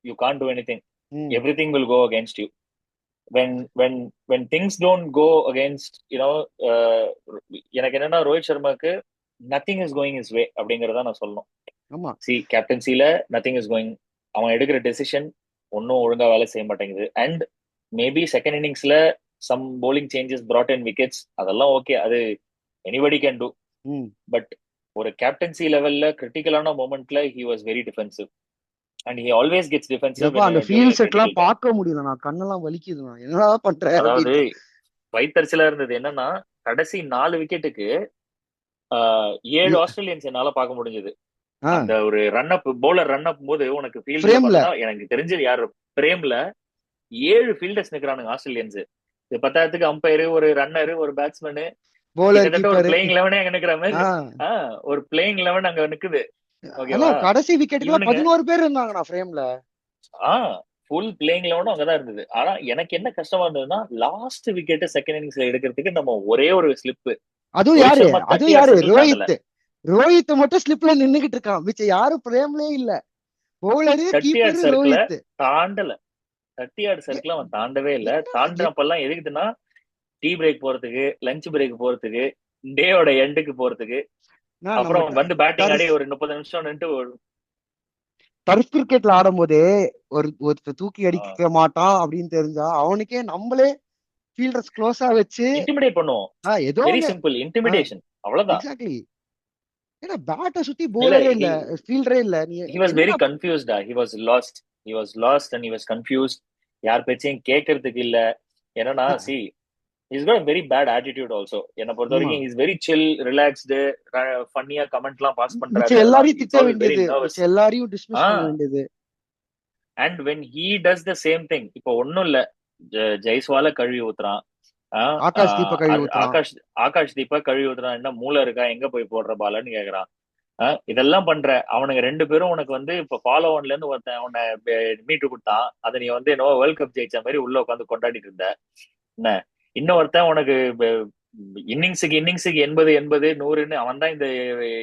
you can't do anything. ம். everything will go against you. When things don't go against, uh, எனக்கு என்னன்னா ரோஹித் சர்மாக்கு nothing is going is way அப்படிங்கறத நான் சொல்லணும். ஆமா. கேப்டன்சில நத்திங் இஸ் கோயிங், அவன் எடுக்கிற டெசிஷன் ஒன்னும் ஒழுங்கா வேலை செய்ய மாட்டேங்குது. அண்ட் மேபி செகண்ட் இன்னிங்ஸ்ல some bowling changes brought in wickets, அதெல்லாம் ஓகே, அது எனிபடி கேன் டூ. ம். பட் ஒரு கேப்டன்சி லெவல்ல கிரிட்டிக்கலான மொமெண்ட்ல he was very defensive and he always gets defensive எப்பா அந்த during ஃபீல்ட் a செட்லாம் critical time. பார்க்க முடியல, நான் கண்ணெல்லாம் வலிக்குதுண்ணா, என்னடா பண்ற அதாவது அப்படின்னு. வைத்தறிச்சலா இருந்தது என்னன்னா, கடைசி 4 விக்கெட்டுக்கு 7 ஆஸ்திரேலியன்ஸ் என்னால பார்க்க முடிஞ்சது. ஆ அந்த ஒரு ரன் அப், பவுலர் ரன் அப் போது உனக்கு ஃபீல்ட்ல ஃப்ரேம்ல பார்த்தா எனக்கு தெரிஞ்சது யாரு, பிரேம்ல 7 ஃபீல்டர்ஸ் நிக்கிறானுங்க ஆஸ்திரேலியன்ஸ். இது 10,000க்கு அம்பையர், ஒரு ரன்னர், ஒரு பேட்ஸ்மேனு, பவுலர் கிட்டத்தட்ட ஒரு கீப்பர். பிளேயிங் 11 அங்க நிக்கிற ஆ மாதிரி. ஒரு பிளேயிங் 11 அங்க நிக்குது. ஆனா ஓகேவா? கடைசி விக்கெட்டுக்குலாம் இவனுங்க 11 பேர் இருந்தாங்கண்ணா ஃப்ரேம்ல. ஃபுல் பிளேயிங் 11 அங்கதான் இருந்தது. ஆனா எனக்கு என்ன கஷ்டமா இருந்ததுன்னா, லாஸ்ட் விக்கெட் செகண்ட் இன்னிங்ஸ்ல எடுக்கிறதுக்கு நம்ம ஒரே ஒரு ஸ்லிப், அதுவும் ரோஹித் யாரு சர்மா அதுவும் 30 யாரு சர்க்கிள் தாண்டல. ரோஹித் மட்டும் ஸ்லிப்ல நின்னுகிட்டு இருக்கான், மிச்சம் யாரும் பிரேம்லயே இல்ல. பவுலரு 30 கீப்பரு சர்க்கிள ரோஹித். தாண்டல. 30 சர்க்கிள் அவன் தாண்டவே இல்ல. என்னடா தாண்டினப்பெல்லாம் எதுக்குதுன்னா, டீ பிரேக் போறதுக்கு, லஞ்ச் பிரேக் போறதுக்கு, டேயோட எண்டுக்கு போறதுக்கு, நம்ம அப்புறம் வந்து பேட்டிங் ஆடி ஒரு 30 நிமிஷம் நின்று டர்ஃப் கிரிக்கெட்ல ஆடும் போதே ஒருத்தர் தூக்கி அடிக்க மாட்டான் அப்படின்னு தெரிஞ்சா அவனுக்கே நம்மளே ஃபீல்டர்ஸ் க்ளோஸா வச்சு இன்டிமிடேட் பண்ணுவோம். ஏதோ வெரி சிம்பிள், இன்டிமிடேஷன், அவ்வளவுதான். எக்ஸாக்ட்லி. ஏன்னா பேட்டை சுத்தி இல்ல, பவுலரே இல்ல, ஃபீல்டரே இல்ல, நீ he was very என்னடா confused. He was lost and he was confused. யார் பேச்சையும் கேட்கறதுக்கு இல்ல. என்னன்னா, see, he's got a very bad attitude also. என்ன பொறுத்த ஆமா. வரைக்கும் he's very chill, relaxed, ஃபன்னியா கமெண்ட் எல்லாம் பாஸ் பண்றாரு. மிச்சம் அதெல்லாம் எல்லாரையும் he's திட்ட always very வேண்டியது, nervous. மிச்சம் எல்லாரையும் டிஸ்மிஸ் பண்ண ஆஹ் வேண்டியது. and when he does the same thing, இப்போ ஒண்ணும் இல்ல, ஜெய்ஸ்வால கழுவி ஊத்துறான். ஆகாஷ் தீபக் கழுவி ஊத்துறான். ஆகாஷ் தீபா கழுவி ஊத்துறான். என்ன மூளை இருக்கா, எங்க போய் போடுற பாலன்னு கேக்குறான். இதெல்லாம் பண்ற அவனுங்க 2 பேரும் உனக்கு வந்து இப்ப ஃபாலோ ஒன்ல இருந்து ஒருத்தன் உன்னை மீட்டு கொடுத்தான், அதை நீ வந்து என்னவோ வேர்ல்ட் கப் ஜெயிச்ச மாதிரி உள்ள உட்காந்து கொண்டாடிட்டு இருந்த. என்ன, இன்னொருத்தன் உனக்கு இன்னிங்ஸுக்கு 80 100ன்னு அவன் தான் இந்த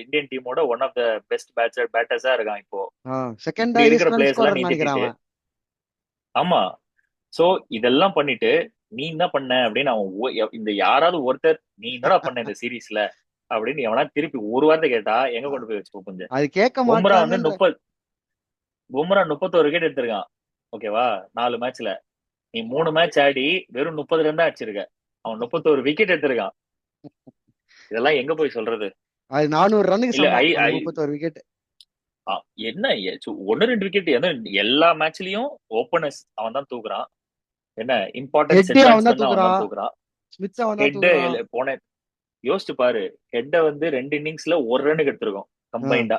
இந்தியன் டீமோட ஒன் ஆஃப் த பெஸ்ட் பேட்டர்ஸா இருக்கான் இப்போ. செகண்ட் இப்படி இருக்கிற ஹையஸ்ட் ரன் பிளேயர்ஸ் எல்லாம் ஸ்கோரர் நீ நினைக்கிறேன் திட்டிட்டு, அவன். ஆமா. சோ இதெல்லாம் பண்ணிட்டு நீ என்ன பண்ண அப்படின்னு அவன் இந்த யாராவது ஒருத்தர் நீ என்னடா பண்ண இந்த சீரீஸ்ல அப்படின்னு எவனா திருப்பி ஒரு வார்த்தை கேட்டா எங்க கொண்டு போய் வச்சுக்கோ கொஞ்சம். அது கேட்க பும்ரா வந்து மாட்டாங்கன்ற. பும்ரா 31 விக்கெட் எடுத்திருக்கான். ஓகேவா? 4 மேட்ச்ல நீ 3 மேட்ச் ஆடி வெறும் 30 ரன் தான் அடிச்சிருக்க. அவன் 31 விக்கெட் எடுத்திருக்கான். இதெல்லாம் எங்க போய் சொல்றது? அது 400 ரன்னுக்கு இல்ல, சமம் அந்த 31 விக்கெட். என்ன 1-2 விக்கெட் எல்லா மேட்ச்லயும் ஓபனர்ஸ் அவன் தான் தூக்குறான். என்ன இம்பார்ட்டன்ட் செட் அவன் தான் பேட்ஸ்மேன் அவன் தான் தூக்குறான், தூக்குறான். ஸ்மித் அவன் தான் ஹெட் தூக்குறான். போன யோசிச்சு பாரு, ஹெட்ட வந்து 2 இன்னிங்ஸ்ல 1 ரன் எடுத்திருக்கோம் கம்பைண்டா.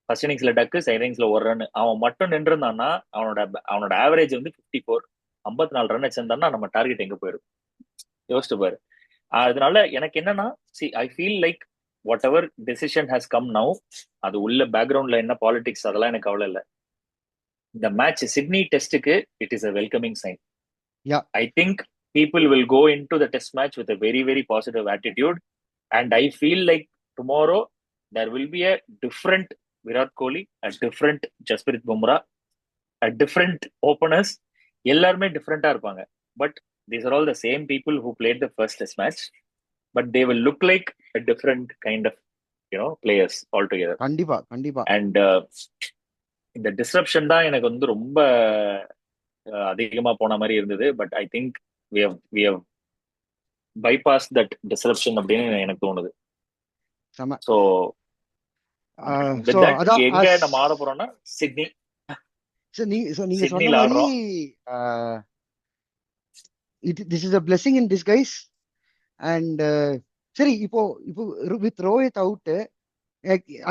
ஃபர்ஸ்ட் இன்னிங்ஸ்ல டக்கு, செகண்ட் இன்னிங்ஸ்ல 1 ரன். அவன் மட்டும் நின்றுந்தான்னா அவனோட ஆவரேஜ் வந்து 54, 54 ரன் வச்சிருந்தான்னா நம்ம டார்கெட் எங்க போயிடும் யோசிச்சு பாரு. அதனால எனக்கு என்னன்னா, I feel like what ever decision has come now, அது உள்ள பேக்ரவுண்ட்ல என்ன பாலிடிக்ஸ் அதெல்லாம் எனக்கு கவலை இல்லை. இந்த மேட்ச் சிட்னி டெஸ்ட்டுக்கு it is a welcoming sign. I think people will go into the test match with a very, very positive attitude. And I feel like tomorrow there will be a different Virat Kohli, a different Jasprit Bumrah, a different openers. எல்லாருமே டிஃப்ரெண்டா இருப்பாங்க. But these are all the same people who played the first test match. But they will look like a different kind of, players altogether. கண்டிப்பா கண்டிப்பா. And இந்த disruption தான் எனக்கு வந்து ரொம்ப அதிகமா போன மாதிரி இருந்தது. But I think we have bypassed that disruption அப்படின்னு எனக்கு தோணுது. சோ எங்க நம்ம ஆட போறோம்னா சிட்னி. நீங்க சொன்ன மாதிரி this is a blessing in disguise. And சரி, இப்போ with Rohit out,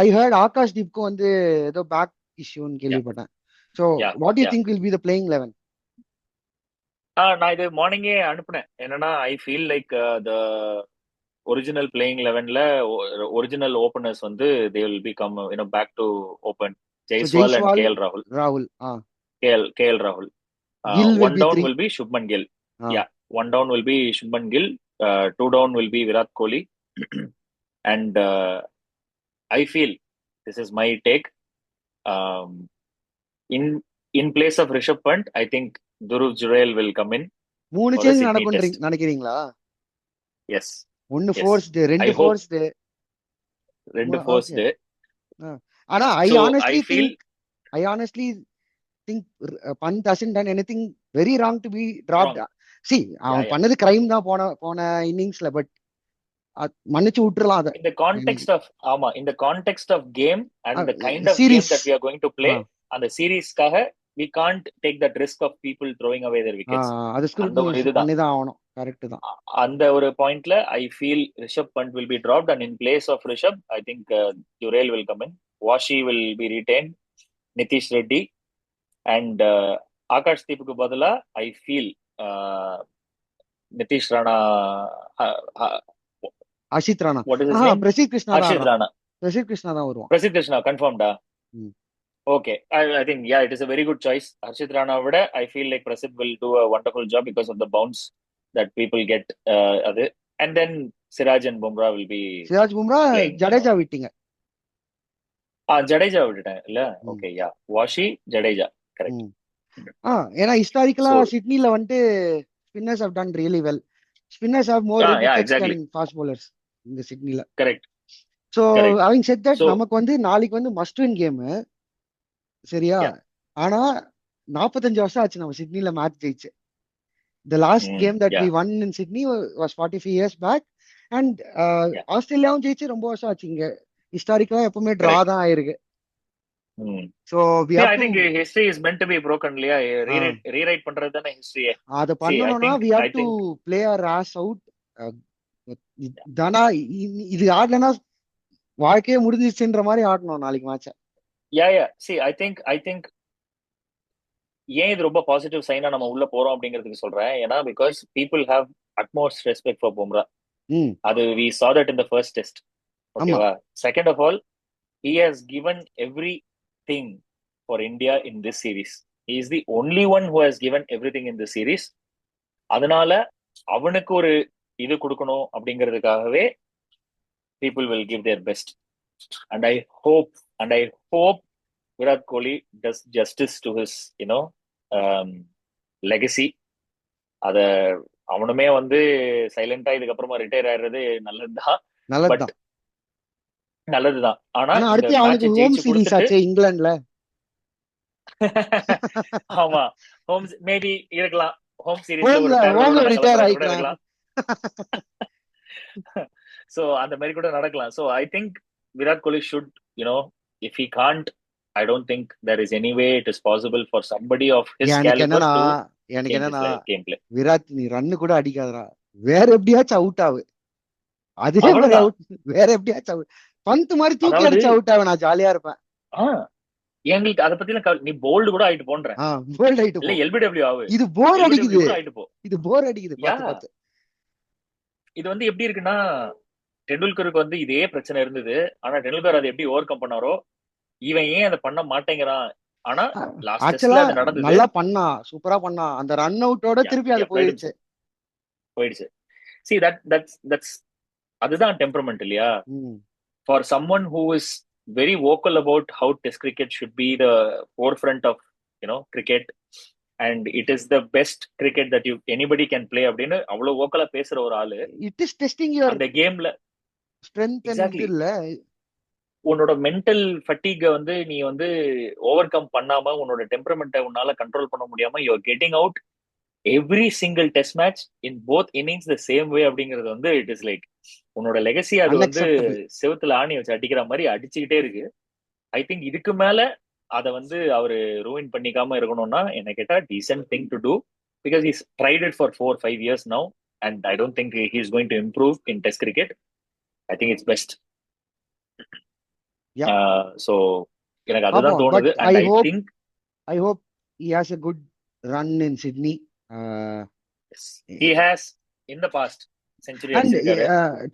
I heard Akash தீப்க்கு வந்து ஏதோ பேக் இஷ்யூன்னு கேள்விப்பட்டேன். So what do you think will be the playing 11? நான் இது மார்னிங்கே அனுப்புனேன். என்னன்னா I feel like the original playing 11ல ஒரிஜினல் ஓபனர்ஸ் வந்து they will become back to open. Jaiswal and KL Rahul. KL Rahul. One down will be Shubman Gill. Yeah, one down will be Shubman Gill. 2 down will be Virat Kohli. And I feel, this is my take, in in place of Rishabh Pant I think Dhruv Jurel will come in மூணு for the change Sydney நடக்கும்ன்றீங்க test. நினைக்கிறீங்களா? Yes, ஒன்னு yes, forced, I ரெண்டு hope. Forced. ரெண்டு okay. First. ஆனா so I feel I honestly think Pant hasn't done anything very wrong to be dropped. Wrong. See, யா அவன் யா பண்ணது crime தான் போன போன இன்னிங்ஸ்ல, பட் மன்னிச்சு விட்டுறலாம் அத. இந்த கான்டெக்ட் ஆஃப், ஆமா, இந்த context of game and the kind of game series. That we are going to play, அந்த சீரீஸ்க்காக we can't take that risk of people throwing away their wickets. அது அந்த ஒரு ஸ்க்ரூட்னைஸ் இதுதான், பண்ணி தான் ஆகணும். கரெக்ட் தான். அந்த ஒரு பாயிண்ட்ல I feel Rishabh Pant will be dropped and in place of Rishabh I think Jurel will come in, Washi will be retain, Nitish Reddy and Akash தீப்புக்கு பதிலா I feel Nitish Rana, Ashit Rana. What is his name, Prasidh Krishna தான் ஹர்ஷித் ஆடுறான். ராணா. பிரசித் கிருஷ்ணா தான் வருவான். பிரசித் கிருஷ்ணா கன்ஃபார்ம்டா? ம். Okay, I think yeah, it is a very good choice. Harshit Rana vida, I feel like Prasidh will do a wonderful job because of the bounce that people get. And then Siraj and Bumrah will be Siraj Bumrah, playing. Jadeja விட்டீங்க. Jadeja விட்டுட்டேன் இல்ல? Okay, yeah, Washi, Jadeja, correct. ஏன்னா ஹிஸ்டாரிக்கலா So சிட்னில வந்துட்டு spinners have done really well. Spinners have more yeah, wickets exactly, then fast bowlers இந்த சிட்னில. correct, so correct. having said that, So நமக்கு வந்து நாளைக்கு வந்து மஸ்ட் வின் கேம். சரியா? yeah, ஆனா 45 வருஷம் ஆச்சு நம்ம சிட்னில மேட்ச் ஜெயிச்சு. The last game that yeah, we won in Sydney was 45 years back. And yeah, ஆஸ்திரேலியாவும் ஜெயிச்சு ரொம்ப வருஷம் ஆச்சு. இங்க ஹிஸ்டாரிக்கலா எப்பவுமே டிரா correct. தான் ஆயிருக்கு. So we Yeah, have I to think history is meant to be broken இல்லையா? Rewrite பண்றது தானே history. அதை See, I பண்ணணும்னா think we have I to think play our ass out. தானா இது ஆடலன்னா வாழ்க்கையே முடிஞ்சிச்சுன்ற மாதிரி ஆடணும் நாளைக்கு மேட்ச. yeah. See, I think ஏன் இது ரொம்ப பாசிட்டிவ் சைனா நம்ம உள்ள போறோம் அப்படிங்கிறதுக்கு சொல்றேன். ஏன்னா because people have utmost respect for Bumrah. அது we saw that in the first test. ஓகேவா? Second of all, he has given everything for India in this series. He is the only one who has given everything in this series. அதனால அவனுக்கு ஒரு இது கொடுக்கணும் அப்படிங்கிறதுக்காகவே people will give their best. And I hope Virat Kohli does justice to his, legacy. அத அவனுமே வந்து சைலண்டா இதுக்கப்புறமா ரிட்டையர் ஆயிடுறது நல்லதுதான். நல்லதுதான். ஆனா அடுத்து அவனுக்கு ஹோம் சீரிஸ் ஆச்சு இங்கிலாந்துல. ஆமா, ஹோம் மேபி இருக்கலாம். ஹோம் சீரிஸ்ல ரிட்டையர் ஆயிக்கலாம். சோ அந்த மாதிரி கூட நடக்கலாம். So I think Virat Kohli should, if he can't, I don't think there is any way it is possible for somebody of his caliber to change his gameplay. Virat, நீ run கூட அடிக்காதடா, வேற எப்படியாச்சும் அவுட் ஆகு. அதே மாதிரி அவுட், வேற எப்படியாச்சும் அவுட். பந்த் மாதிரி தூக்கி அடிச்சு அவுட் ஆகு, நான் ஜாலியா இருப்பேன். எங்களுக்கு அத பத்தி நீ போல்டு கூட ஆயிட்டு போன்ற. போல்ட் ஆயிட்டு இல்ல எல்பிடபிள்யூ ஆகு. இது போர் அடிக்குது. இது போர் அடிக்குது பாத்து. இது வந்து எப்படி இருக்குன்னா, டெண்டுல்கருக்கு வந்து இதே பிரச்சனை இருந்தது. ஆனா டெண்டுல்கர் அதை எப்படி ஓவர் கம் பண்ணாரோ, இவன் ஏன் அதை பண்ண மாட்டேங்கிறான். ஆனா லாஸ்ட் டெஸ்ட்ல அது நடந்தது. நல்லா பண்ணா, சூப்பரா பண்ணா. அந்த ரன் அவுட்டோட திருப்பி அது போயிடுச்சு. See, that's அதுதான் டெம்பரமெண்ட் இல்லையா? For someone who is very vocal about how test cricket should be the forefront of, cricket, and it is the best cricket that anybody can play அப்படின்னு அவ்வளவு வோக்கலா பேசுற ஒரு ஆளு. It is testing your அந்த கேம்ல strength and இல்ல, உன்னோட mental ஃபட்டிக வந்து நீ வந்து ஓவர் கம் பண்ணாம, உன்னோட டெம்பரமெண்ட்டை உன்னால கண்ட்ரோல் பண்ண முடியாம, you are getting out every single test match in both innings the same way அப்படிங்கிறது வந்து இட் இஸ் லைக் உன்னோட லெகசி. அது வந்து செவுத்துல ஆணி வச்சு அடிக்கிற மாதிரி அடிச்சுக்கிட்டே இருக்கு. ஐ திங்க் இதுக்கு மேல அதை வந்து அவரு ரூயின் பண்ணிக்காம இருக்கணும்னா என்ன கேட்டா decent thing to do, because he's tried it for 4-5 years now and I don't think he is going to improve in test cricket. I think it's best. So எனக்கு அதுதான் தோணுது. And I hope he has a good run in Sydney. He has in the past century. And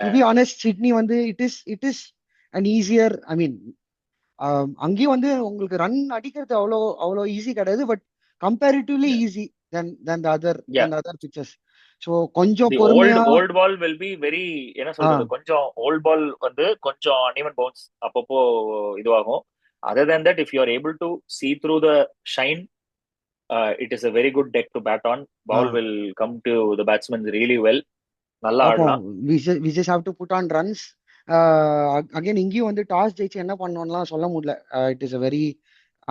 to be honest, Sydney வந்து it is an easier, I mean, அங்கேயும் வந்து உங்களுக்கு run அடிக்கிறது அவ்வளோ easy கிடையாது, but comparatively easy than the other pitches. So கொஞ்சம் பொறுமையா old ball will be very, என்ன சொல்றது, கொஞ்சம் old ball வந்து கொஞ்சம் uneven bounce அப்பப்போ இதுவாகும். Other than that, if you are able to see through the shine It is a very good deck to bat on. Ball ah will come to the batsmen really well. நல்லா பார்ப்போம். ஆடலாம். We just have to put on runs. Again இங்கேயும் வந்து toss ஜெயிச்சு என்ன பண்ணோம்லாம் சொல்ல முடியல. It is a very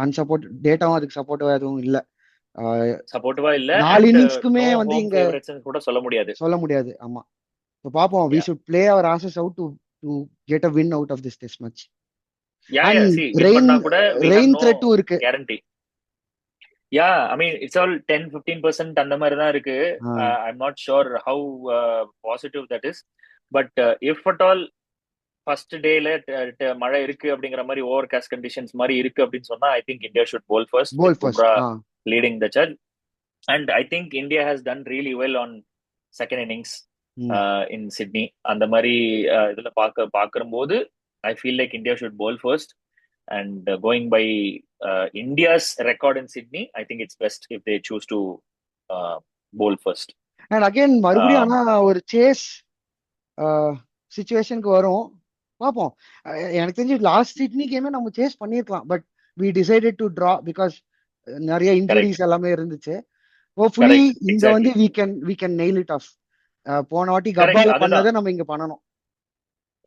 unsupport டேட்டாவும் அதுக்கு சப்போர்ட்டிவா எதுவும் இல்லை. சப்போர்ட்டிவா இல்ல. 4 And இன்னிங்ஸ்க்குமே no வந்து home இங்க favorites கூட சொல்ல முடியாது. சொல்ல முடியாது. ஆமா, இப்போ பார்ப்போம். We Yeah. Should play our asses out to get a win out of this test match. Yeah, and see, win rain பண்ணா கூட we have ரெயின் no த்ரெட்டும் இருக்கு. guarantee. Yeah, I mean, it's all 10-15% அந்த மாதிரி தான் இருக்கு. I'm not sure how positive that is. But if at all first டேல மழை இருக்கு அப்படிங்கிற மாதிரி ஓவர் காஸ்ட் கண்டிஷன்ஸ் மாதிரி இருக்கு அப்படின்னு சொன்னா I think India should bowl first. Bumrah leading the charge. And I think India has done really well on second innings in Sydney. அந்த மாதிரி இதுல பாக்கும்போது I feel like India should bowl first. And going by India's record in Sydney I think it's best if they choose to bowl first. And again மறுபடியும் ஆனா ஒரு chase சிச்சுவேஷனுக்கு வரும். பார்ப்போம். எனக்கு தெரிஞ்சு லாஸ்ட் சிட்னி கேமே நம்ம சேஸ் பண்ணிருக்கலாம். But we decided to draw because நிறைய இன்ஜுரிஸ் எல்லாமே இருந்துச்சு. ஹோப்ஃபுல்லி இங்க வந்து we can nail it off. போன வாட்டி கப்பால பண்ணதை நம்ம இங்க பண்ணணும்.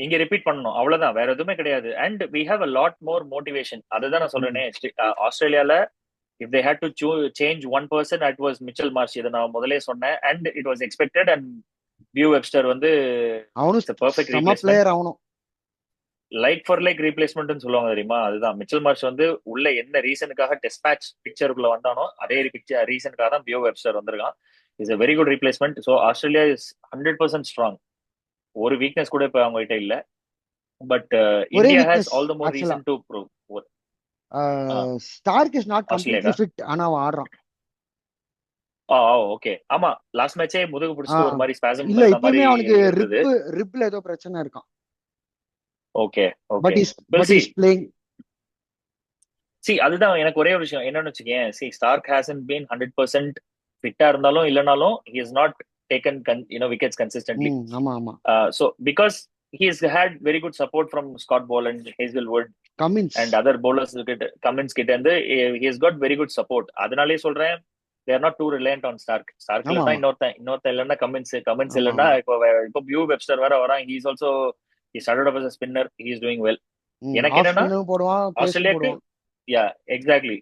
இங்க ரிப்பீட் பண்ணணும், அவ்வளவுதான், வேற எதுவுமே கிடையாது. And we have a lot more motivation. அதுதான் நான் சொல்றேனே, ஆஸ்திரேலியால if they had to change one person it was Mitchell Marsh. இதை நான் முதலே சொன்னேன். and it was expected. and view Webster வந்து அவனும் பெர்ஃபெக்ட் பிளேயர். அவனும் லைக் ஃபார் லைக் ரீப்ளேஸ்மெண்ட் சொல்லுவாங்க தெரியுமா, அதுதான். மிச்சல் மார்ஷ் வந்து உள்ள என்ன ரீசனுக்காக டெஸ்ட் மேட்ச் பிக்சருக்குள்ள வந்தானோ அதே ரீசனுக்காக தான் பியோ வெப்ஸ்டர் வந்திருக்கான். Is a very good replacement. So Australia is 100% strong. ஒரு வீக்னஸ் கூட இப்ப அவங்க கிட்ட இல்ல. But India has all the more reason to prove. Starc is not completely fit. ஆனா அவன் ஆடுறான். ஓகே. ஆமா, லாஸ்ட் மேட்சே முதுகு பிடிச்சிட்டு ஒரு மாதிரி ஸ்பாசம் இல்ல, இப்பவுமே அவனுக்கு ரிப்ல ஏதோ பிரச்சனை இருக்கான். Okay okay. But is playing. See, அதுதான் எனக்கு ஒரே ஒரு விஷயம் என்னன்னு வச்சுக்கேன். See, Stark hasn't been 100% ஃபிட்டா இருந்தாலும் இல்லனாலும் he has not taken wickets consistently. ஆமா ஆமா. So because he has had very good support from Scott Boland, Hazelwood, Cummins and other bowlers, Cummins கிட்ட இருந்து he has got very good support. அதனாலே சொல்றேன், they are not too reliant on Stark. இல்லனா இன்னொருத்த இல்லனா Cummins இல்லனா இப்போ view Webster வேற வரான். he is also he started off as a spinner. He is doing well. எனக்கு என்னன்னா ஆஸ்திரேலியாக்கு எக்ஸாக்ட்லி.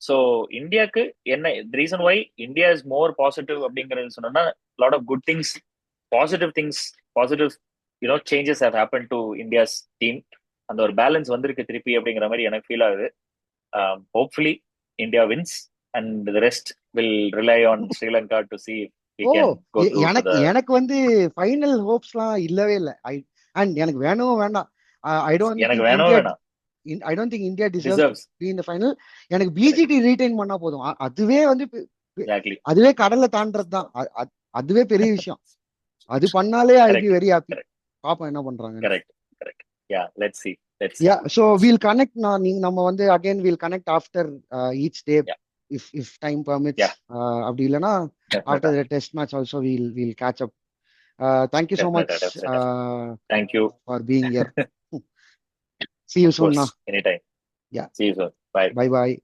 சோ இந்தியாக்கு என்ன reason why India is more positive அப்படிங்கறது சொன்னா, lot of good things, positive changes have happen to India's team. அந்த ஒரு balance வந்திருக்கு திருப்பி அப்படிங்கிற மாதிரி எனக்கு ஃபீல் ஆகுது. Hopefully India wins and the rest will rely on Sri Lanka to see if we can go through. எனக்கு வந்து ஃபைனல் ஹோப்ஸ்லாம் இல்லவே இல்ல. அண்ட் எனக்கு வேண்டாம். I don't think India deserves to be in the final. எனக்கு BGT ரீடைன் பண்ணா போதும். அதுவே வந்து அதுவே கடல்ல தாண்டறது தான். அதுவே பெரிய விஷயம். அது பண்ணாலே I will be very happy. பாப்போம் என்ன பண்றாங்க. Correct. Yeah, let's see. Yeah, so we'll connect. நம்ம வந்து again we'll connect after each day if time permits. அப்படி இல்லனா after the test match also we'll catch up. Thank you so much. Thank you for being here. See you soon. Anytime. Yeah. See you soon. Bye. Bye.